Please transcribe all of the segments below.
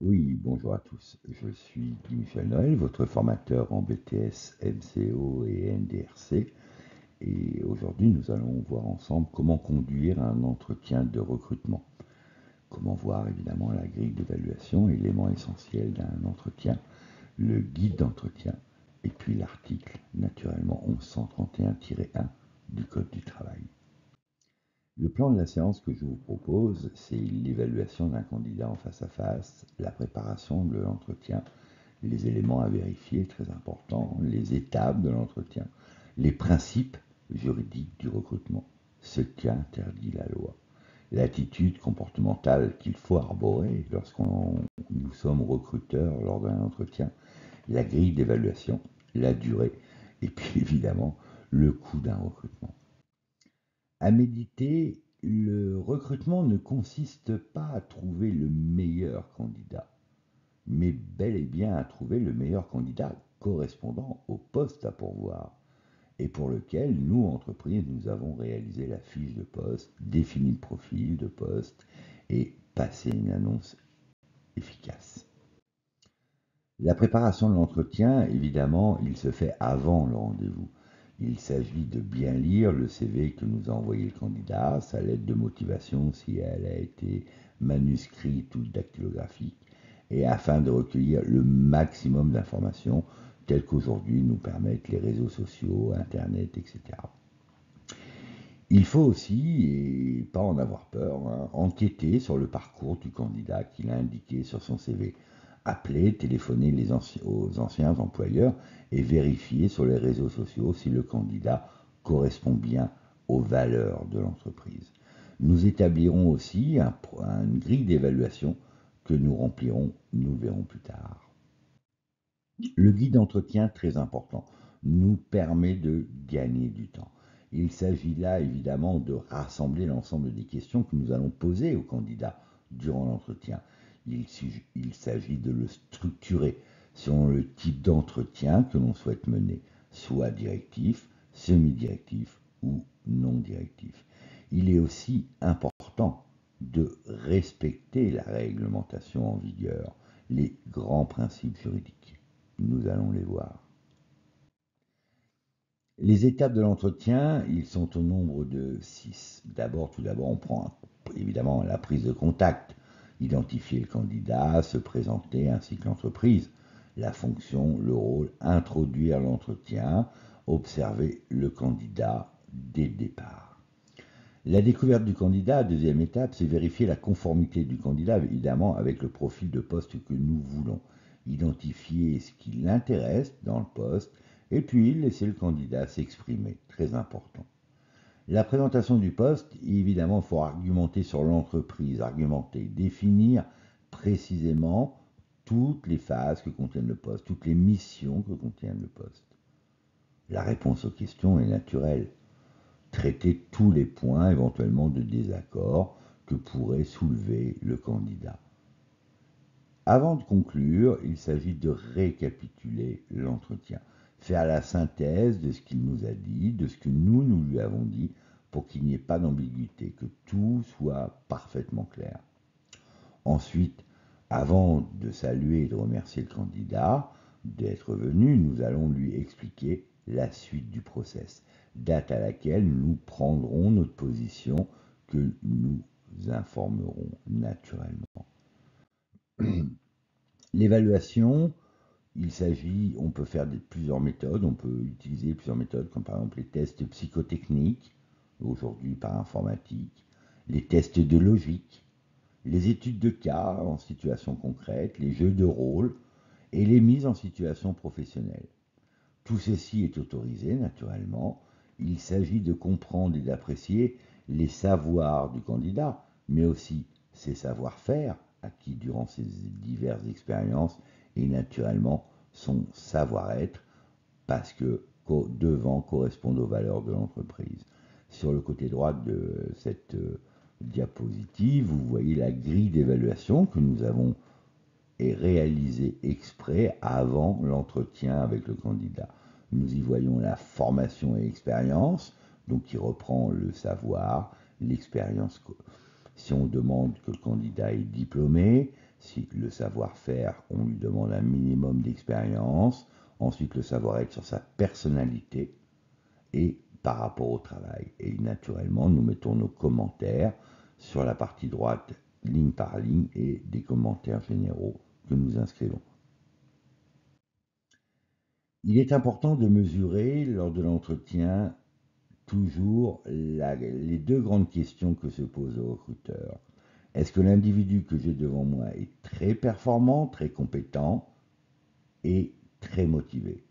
Oui, bonjour à tous. Je suis Guy Michel Noël, votre formateur en BTS, MCO et NDRC. Et aujourd'hui, nous allons voir ensemble comment conduire un entretien de recrutement. Comment voir évidemment la grille d'évaluation, élément essentiel d'un entretien, le guide d'entretien, et puis l'article, naturellement 1131-1 du Code du travail. Le plan de la séance que je vous propose, c'est l'évaluation d'un candidat en face à face, la préparation de l'entretien, les éléments à vérifier, très importants, les étapes de l'entretien, les principes juridiques du recrutement, ce qu'interdit la loi, l'attitude comportementale qu'il faut arborer lorsqu'on nous sommes recruteurs lors d'un entretien, la grille d'évaluation, la durée, et puis évidemment le coût d'un recrutement. À méditer, le recrutement ne consiste pas à trouver le meilleur candidat, mais bel et bien à trouver le meilleur candidat correspondant au poste à pourvoir, et pour lequel nous, entreprises, nous avons réalisé la fiche de poste, défini le profil de poste et passé une annonce efficace. La préparation de l'entretien, évidemment, il se fait avant le rendez-vous. Il s'agit de bien lire le CV que nous a envoyé le candidat, sa lettre de motivation si elle a été manuscrite ou dactylographique, et afin de recueillir le maximum d'informations telles qu'aujourd'hui nous permettent les réseaux sociaux, Internet, etc. Il faut aussi, et pas en avoir peur, enquêter sur le parcours du candidat qu'il a indiqué sur son CV. Appeler, téléphoner aux anciens employeurs et vérifier sur les réseaux sociaux si le candidat correspond bien aux valeurs de l'entreprise. Nous établirons aussi une grille d'évaluation que nous remplirons, nous verrons plus tard. Le guide d'entretien, très important, nous permet de gagner du temps. Il s'agit là évidemment de rassembler l'ensemble des questions que nous allons poser au candidat durant l'entretien. Il s'agit de le structurer selon le type d'entretien que l'on souhaite mener, soit directif, semi-directif ou non directif. Il est aussi important de respecter la réglementation en vigueur, les grands principes juridiques. Nous allons les voir. Les étapes de l'entretien, ils sont au nombre de 6. Tout d'abord, on prend évidemment la prise de contact, identifier le candidat, se présenter ainsi que l'entreprise, la fonction, le rôle, introduire l'entretien, observer le candidat dès le départ. La découverte du candidat, deuxième étape, c'est vérifier la conformité du candidat, évidemment, avec le profil de poste que nous voulons. Identifier ce qui l'intéresse dans le poste, et puis laisser le candidat s'exprimer. Très important. La présentation du poste, évidemment, il faut argumenter sur l'entreprise, argumenter, définir précisément toutes les phases que contient le poste, toutes les missions que contient le poste. La réponse aux questions est naturelle. Traiter tous les points éventuellement de désaccord que pourrait soulever le candidat. Avant de conclure, il s'agit de récapituler l'entretien, faire la synthèse de ce qu'il nous a dit, de ce que nous lui avons dit, pour qu'il n'y ait pas d'ambiguïté, que tout soit parfaitement clair. Ensuite, avant de saluer et de remercier le candidat d'être venu, nous allons lui expliquer la suite du process, date à laquelle nous prendrons notre position que nous informerons naturellement. L'évaluation, on peut faire plusieurs méthodes, on peut utiliser plusieurs méthodes, comme par exemple les tests psychotechniques, aujourd'hui par informatique, les tests de logique, les études de cas en situation concrète, les jeux de rôle et les mises en situation professionnelle. Tout ceci est autorisé naturellement. Il s'agit de comprendre et d'apprécier les savoirs du candidat, mais aussi ses savoir-faire acquis durant ses diverses expériences et naturellement son savoir-être parce que devant correspondre aux valeurs de l'entreprise. Sur le côté droit de cette diapositive, vous voyez la grille d'évaluation que nous avons réalisée exprès avant l'entretien avec le candidat. Nous y voyons la formation et expérience, donc qui reprend le savoir, l'expérience. Si on demande que le candidat est diplômé, Si le savoir-faire, on lui demande un minimum d'expérience. Ensuite, le savoir-être sur sa personnalité et par rapport au travail. Et naturellement, nous mettons nos commentaires sur la partie droite, ligne par ligne, et des commentaires généraux que nous inscrivons. Il est important de mesurer lors de l'entretien toujours les deux grandes questions que se pose le recruteur. Est-ce que l'individu que j'ai devant moi est très performant, très compétent et très motivé?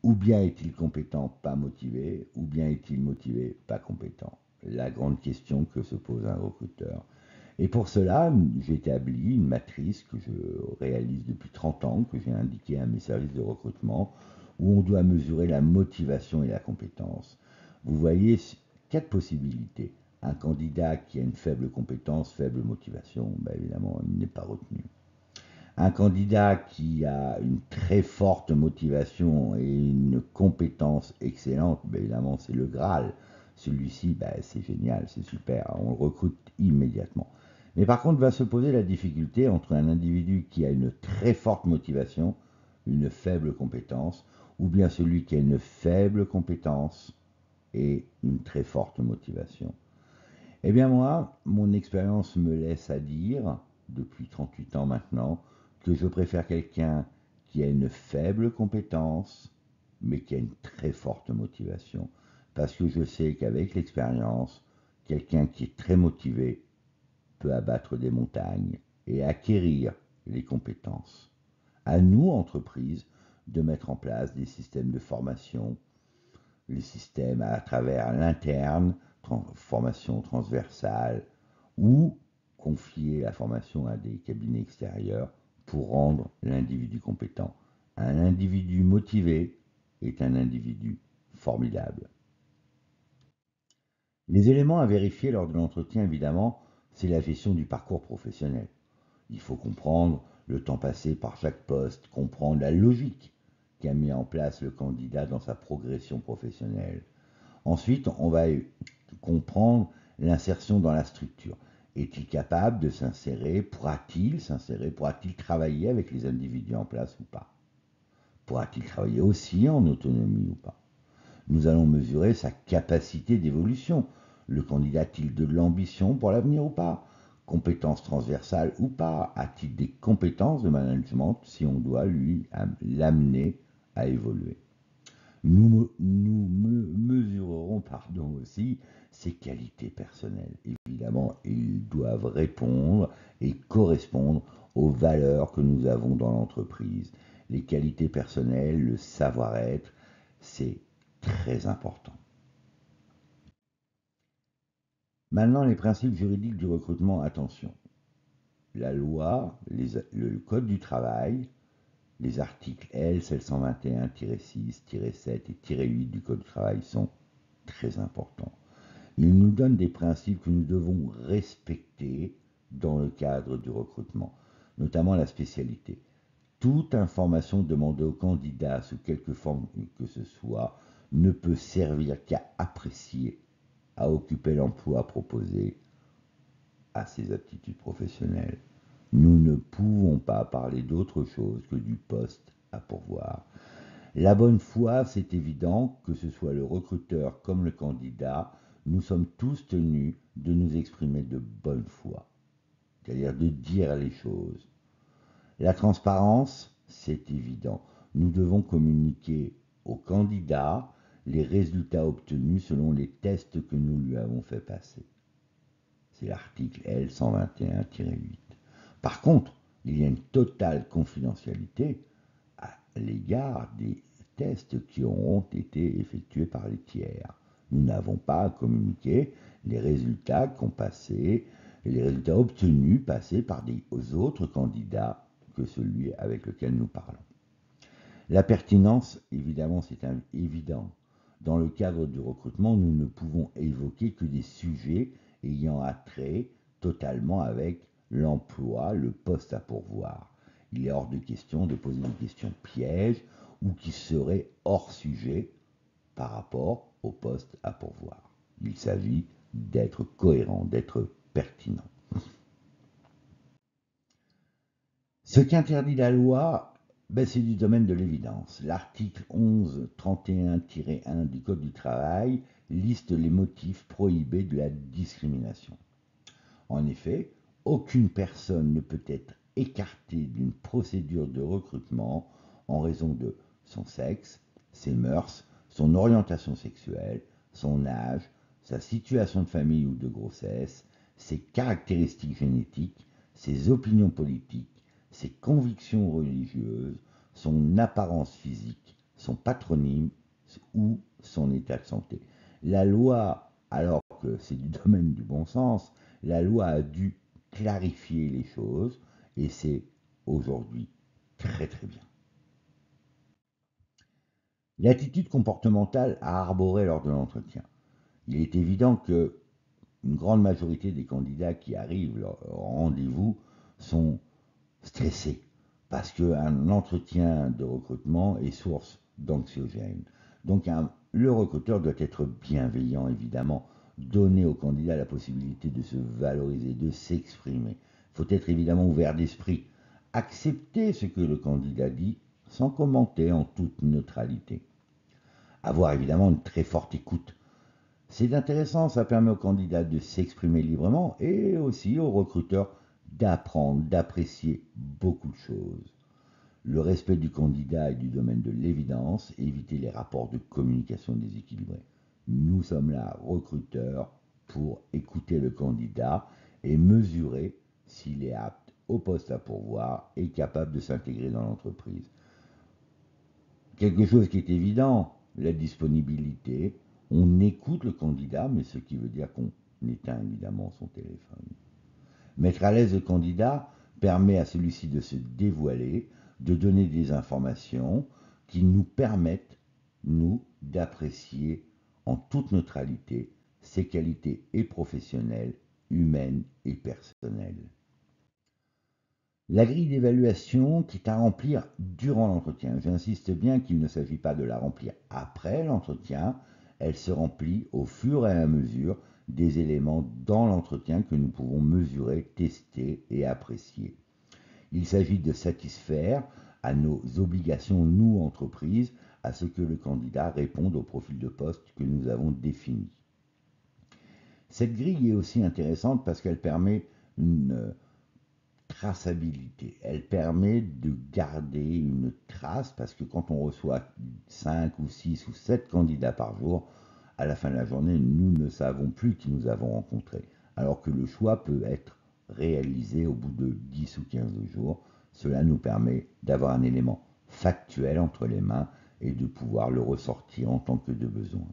Ou bien est-il compétent, pas motivé? Ou bien est-il motivé, pas compétent? La grande question que se pose un recruteur. Et pour cela, j'établis une matrice que je réalise depuis 30 ans, que j'ai indiquée à mes services de recrutement, où on doit mesurer la motivation et la compétence. Vous voyez 4 possibilités. Un candidat qui a une faible compétence, faible motivation, ben évidemment, il n'est pas retenu. Un candidat qui a une très forte motivation et une compétence excellente, ben évidemment, c'est le Graal. Celui-ci, ben, c'est génial, c'est super, on le recrute immédiatement. Mais par contre, va se poser la difficulté entre un individu qui a une très forte motivation, une faible compétence, ou bien celui qui a une faible compétence et une très forte motivation. Eh bien moi, mon expérience me laisse à dire, depuis 38 ans maintenant, que je préfère quelqu'un qui a une faible compétence, mais qui a une très forte motivation. Parce que je sais qu'avec l'expérience, quelqu'un qui est très motivé peut abattre des montagnes et acquérir les compétences. À nous, entreprises, de mettre en place des systèmes de formation, les systèmes à travers l'interne, formation transversale, ou confier la formation à des cabinets extérieurs pour rendre l'individu compétent. Un individu motivé est un individu formidable. Les éléments à vérifier lors de l'entretien, évidemment, c'est la gestion du parcours professionnel. Il faut comprendre le temps passé par chaque poste, comprendre la logique qu'a mis en place le candidat dans sa progression professionnelle. Ensuite, on va comprendre l'insertion dans la structure. Est-il capable de s'insérer? Pourra-t-il s'insérer? Pourra-t-il travailler avec les individus en place ou pas? Pourra-t-il travailler aussi en autonomie ou pas? Nous allons mesurer sa capacité d'évolution. Le candidat a-t-il de l'ambition pour l'avenir ou pas? Compétences transversales ou pas? A-t-il des compétences de management si on doit l'amener à évoluer? Nous mesurerons aussi ses qualités personnelles. Évidemment, ils doivent répondre et correspondre aux valeurs que nous avons dans l'entreprise. Les qualités personnelles, le savoir-être, c'est très important. Maintenant, les principes juridiques du recrutement, attention. La loi, le code du travail, les articles L 721-6-7 et -8 du Code du travail sont très importants. Ils nous donnent des principes que nous devons respecter dans le cadre du recrutement, notamment la spécialité. Toute information demandée au candidat sous quelque forme que ce soit ne peut servir qu'à apprécier, à occuper l'emploi proposé, à ses aptitudes professionnelles. Nous ne pouvons pas parler d'autre chose que du poste à pourvoir. La bonne foi, c'est évident, que ce soit le recruteur comme le candidat, nous sommes tous tenus de nous exprimer de bonne foi, c'est-à-dire de dire les choses. La transparence, c'est évident. Nous devons communiquer au candidat les résultats obtenus selon les tests que nous lui avons fait passer. C'est l'article L 121-8. Par contre, il y a une totale confidentialité à l'égard des tests qui auront été effectués par les tiers. Nous n'avons pas à communiquer les résultats qu'ont passés et les résultats obtenus passés par des autres candidats que celui avec lequel nous parlons. La pertinence, évidemment, c'est évident. Dans le cadre du recrutement, nous ne pouvons évoquer que des sujets ayant attrait totalement avec l'emploi, le poste à pourvoir. Il est hors de question de poser des questions pièges ou qui seraient hors sujet par rapport au poste à pourvoir. Il s'agit d'être cohérent, d'être pertinent. Ce qu'interdit la loi, c'est du domaine de l'évidence. L'article 1131-1 du Code du travail liste les motifs prohibés de la discrimination. En effet, aucune personne ne peut être écartée d'une procédure de recrutement en raison de son sexe, ses mœurs, son orientation sexuelle, son âge, sa situation de famille ou de grossesse, ses caractéristiques génétiques, ses opinions politiques, ses convictions religieuses, son apparence physique, son patronyme ou son état de santé. La loi, alors que c'est du domaine du bon sens, la loi a dû clarifier les choses et c'est aujourd'hui très très bien. L'attitude comportementale à arborer lors de l'entretien. Il est évident que une grande majorité des candidats qui arrivent au rendez-vous sont stressés parce qu'un entretien de recrutement est source d'anxiogène. Donc le recruteur doit être bienveillant évidemment, donner au candidat la possibilité de se valoriser, de s'exprimer. Il faut être évidemment ouvert d'esprit, accepter ce que le candidat dit sans commenter en toute neutralité. Avoir évidemment une très forte écoute. C'est intéressant, ça permet au candidat de s'exprimer librement et aussi au recruteur d'apprendre, d'apprécier beaucoup de choses. Le respect du candidat et du domaine de l'évidence, éviter les rapports de communication déséquilibrés. Nous sommes là, recruteurs, pour écouter le candidat et mesurer s'il est apte au poste à pourvoir et capable de s'intégrer dans l'entreprise. Quelque chose qui est évident, la disponibilité. On écoute le candidat, mais ce qui veut dire qu'on éteint évidemment son téléphone. Mettre à l'aise le candidat permet à celui-ci de se dévoiler, de donner des informations qui nous permettent, nous, d'apprécier en toute neutralité ses qualités et professionnelles, humaines et personnelles. La grille d'évaluation qui est à remplir durant l'entretien. J'insiste bien qu'il ne s'agit pas de la remplir après l'entretien, elle se remplit au fur et à mesure des éléments dans l'entretien que nous pouvons mesurer, tester et apprécier. Il s'agit de satisfaire à nos obligations, nous, entreprises, à ce que le candidat réponde au profil de poste que nous avons défini. Cette grille est aussi intéressante parce qu'elle permet une traçabilité. Elle permet de garder une trace parce que quand on reçoit 5 ou 6 ou 7 candidats par jour, à la fin de la journée, nous ne savons plus qui nous avons rencontrés. Alors que le choix peut être réalisé au bout de 10 ou 15 jours. Cela nous permet d'avoir un élément factuel entre les mains et de pouvoir le ressortir en tant que de besoin.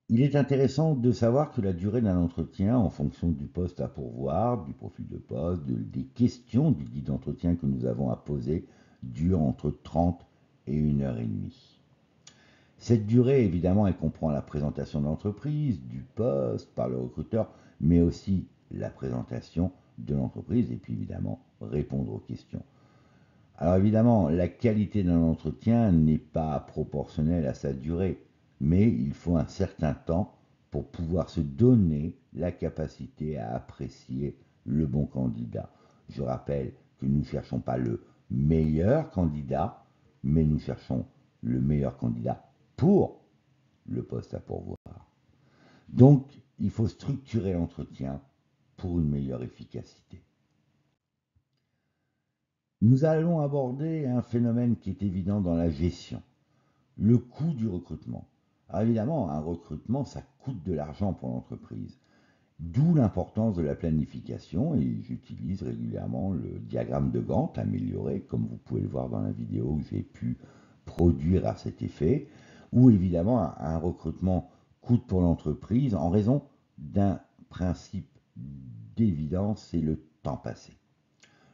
Il est intéressant de savoir que la durée d'un entretien, en fonction du poste à pourvoir, du profil de poste, des questions du guide d'entretien que nous avons à poser, dure entre 30 et 1h30. Cette durée, évidemment, elle comprend la présentation de l'entreprise, du poste par le recruteur, mais aussi la présentation de l'entreprise et puis évidemment répondre aux questions. Alors évidemment, la qualité d'un entretien n'est pas proportionnelle à sa durée, mais il faut un certain temps pour pouvoir se donner la capacité à apprécier le bon candidat. Je rappelle que nous ne cherchons pas le meilleur candidat, mais nous cherchons le meilleur candidat pour le poste à pourvoir. Donc, il faut structurer l'entretien pour une meilleure efficacité. Nous allons aborder un phénomène qui est évident dans la gestion, le coût du recrutement. Alors évidemment, un recrutement, ça coûte de l'argent pour l'entreprise. D'où l'importance de la planification, et j'utilise régulièrement le diagramme de Gantt amélioré, comme vous pouvez le voir dans la vidéo que j'ai pu produire à cet effet, où évidemment un recrutement coûte pour l'entreprise en raison d'un principe d'évidence, c'est le temps passé.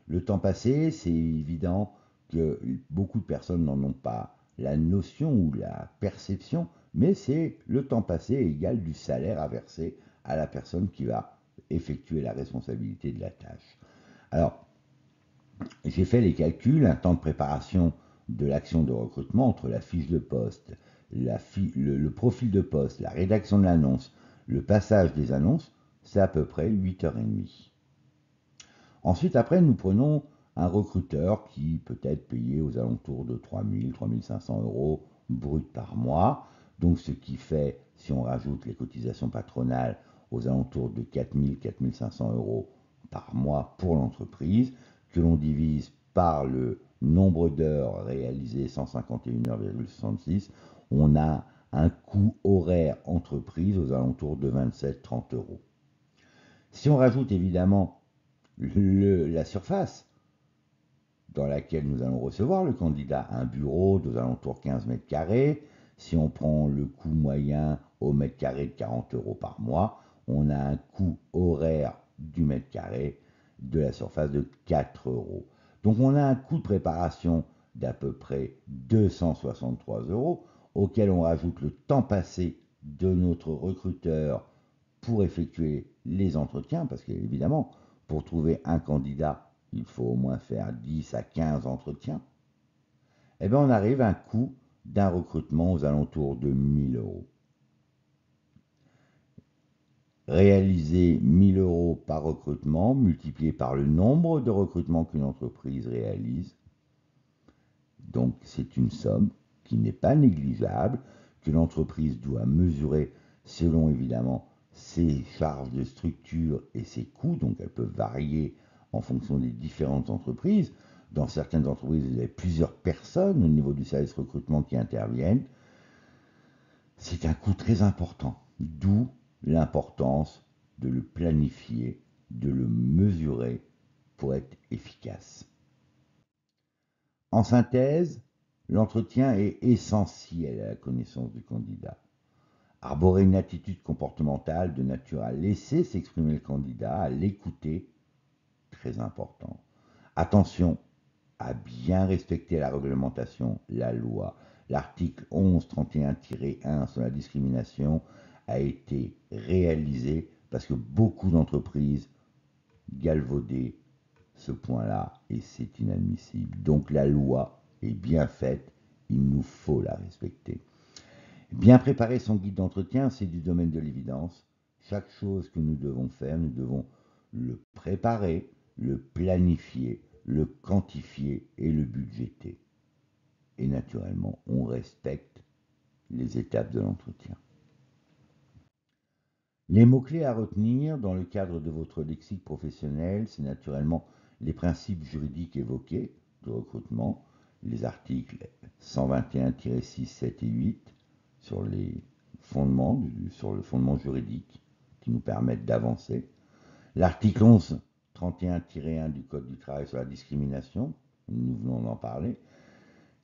Le temps passé, c'est évident que beaucoup de personnes n'en ont pas la notion ou la perception, mais c'est le temps passé égal du salaire à verser à la personne qui va effectuer la responsabilité de la tâche. Alors, j'ai fait les calculs, un temps de préparation de l'action de recrutement entre la fiche de poste, le profil de poste, la rédaction de l'annonce, le passage des annonces, c'est à peu près 8h30. Ensuite, après, nous prenons un recruteur qui peut être payé aux alentours de 3 000, 3 500 euros brut par mois. Donc, ce qui fait, si on rajoute les cotisations patronales, aux alentours de 4 000, 4 500 euros par mois pour l'entreprise, que l'on divise par le nombre d'heures réalisées, 151,66 heures, on a un coût horaire entreprise aux alentours de 27-30 euros. Si on rajoute évidemment la surface dans laquelle nous allons recevoir le candidat, un bureau d'aux alentours de 15 mètres carrés, si on prend le coût moyen au mètre carré de 40 euros par mois, on a un coût horaire du mètre carré de la surface de 4 euros. Donc on a un coût de préparation d'à peu près 263 euros, auquel on rajoute le temps passé de notre recruteur pour effectuer les entretiens, parce qu'évidemment, pour trouver un candidat, il faut au moins faire 10 à 15 entretiens. Et bien on arrive à un coût d'un recrutement aux alentours de 1 000 euros. Réaliser 1 000 euros par recrutement, multiplié par le nombre de recrutements qu'une entreprise réalise. Donc c'est une somme qui n'est pas négligeable, que l'entreprise doit mesurer selon évidemment ses charges de structure et ses coûts, donc elles peuvent varier en fonction des différentes entreprises. Dans certaines entreprises, vous avez plusieurs personnes au niveau du service recrutement qui interviennent. C'est un coût très important, d'où l'importance de le planifier, de le mesurer pour être efficace. En synthèse, l'entretien est essentiel à la connaissance du candidat. Arborer une attitude comportementale de nature à laisser s'exprimer le candidat, à l'écouter, très important. Attention à bien respecter la réglementation, la loi. L'article 1131-1 sur la discrimination a été réalisé parce que beaucoup d'entreprises galvaudaient ce point-là et c'est inadmissible. Donc la loi est bien faite, il nous faut la respecter. Bien préparer son guide d'entretien, c'est du domaine de l'évidence. Chaque chose que nous devons faire, nous devons le préparer, le planifier, le quantifier et le budgéter. Et naturellement, on respecte les étapes de l'entretien. Les mots-clés à retenir dans le cadre de votre lexique professionnel, c'est naturellement les principes juridiques évoqués de recrutement, les articles 121-6, 7 et 8 sur les fondements, sur le fondement juridique qui nous permettent d'avancer. L'article 1131-1 du Code du travail sur la discrimination, nous venons d'en parler.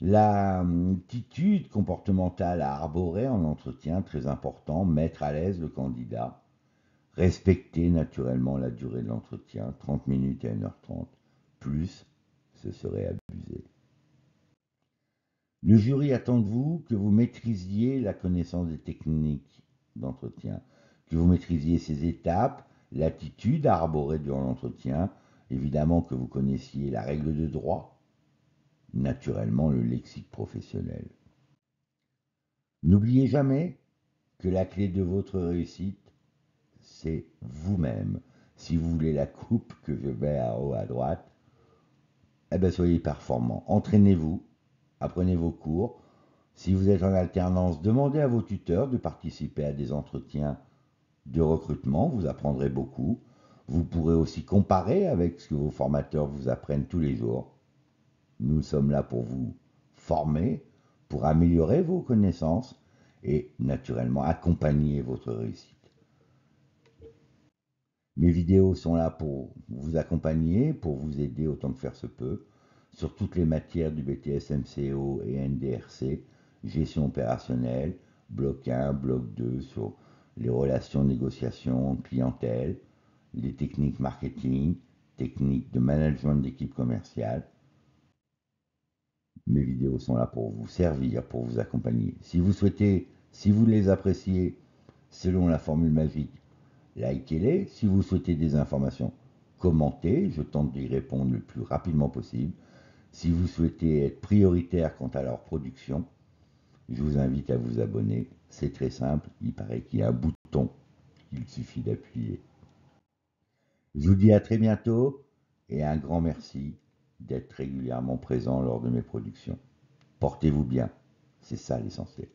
L'attitude comportementale à arborer en entretien, très important, mettre à l'aise le candidat, respecter naturellement la durée de l'entretien, 30 minutes à 1h30, plus ce serait abusé. Le jury attend de vous que vous maîtrisiez la connaissance des techniques d'entretien, que vous maîtrisiez ces étapes, l'attitude à arborer durant l'entretien, évidemment que vous connaissiez la règle de droit, naturellement le lexique professionnel. N'oubliez jamais que la clé de votre réussite, c'est vous-même. Si vous voulez la coupe que je mets à haut à droite, eh bien soyez performant. Entraînez-vous, apprenez vos cours. Si vous êtes en alternance, demandez à vos tuteurs de participer à des entretiens de recrutement, vous apprendrez beaucoup. Vous pourrez aussi comparer avec ce que vos formateurs vous apprennent tous les jours. Nous sommes là pour vous former, pour améliorer vos connaissances et naturellement accompagner votre réussite. Mes vidéos sont là pour vous accompagner, pour vous aider autant que faire se peut, sur toutes les matières du BTS MCO et NDRC, gestion opérationnelle, bloc 1, bloc 2, sur les relations, négociations, clientèle, les techniques marketing, techniques de management d'équipe commerciale. Mes vidéos sont là pour vous servir, pour vous accompagner. Si vous les appréciez selon la formule magique, likez-les. Si vous souhaitez des informations, commentez. Je tente d'y répondre le plus rapidement possible. Si vous souhaitez être prioritaire quant à leur production, je vous invite à vous abonner. C'est très simple. Il paraît qu'il y a un bouton qu'il suffit d'appuyer. Je vous dis à très bientôt. et un grand merci d'être régulièrement présent lors de mes productions. Portez-vous bien, c'est ça l'essentiel.